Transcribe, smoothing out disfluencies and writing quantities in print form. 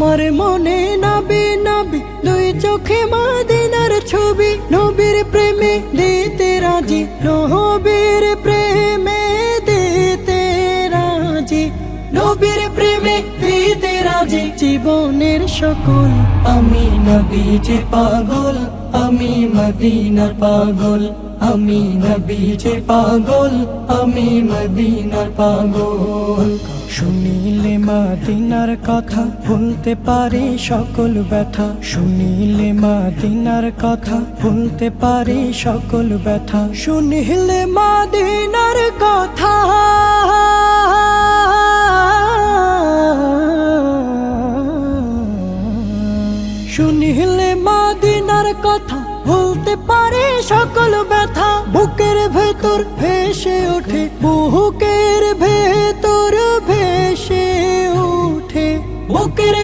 আমার মনে নবী নবী দুই চোখে মদিনার ছবি, নবীর প্রেমে দিতে রাজি, নবীর প্রেমে দিতে রাজি, নবীর প্রেমে দিতে রাজি। জীবনের সকল আমি নবীজির পাগল, আমি মদিনার পাগল, আমি নবীজির পাগল, আমি মদিনার পাগল। শুনিলে মদিনার কথা ভুলতে পারি সকল ব্যথা, শুনিলে মদিনার কথা ভুলতে পারি সকল ব্যথা, শুনিলে মদিনার কথা শুনিলে মদিনার কথা ভুলতে পারি সকল ব্যথা। বুকের ভেতর ভেসে ওঠে, বুকের ভেতর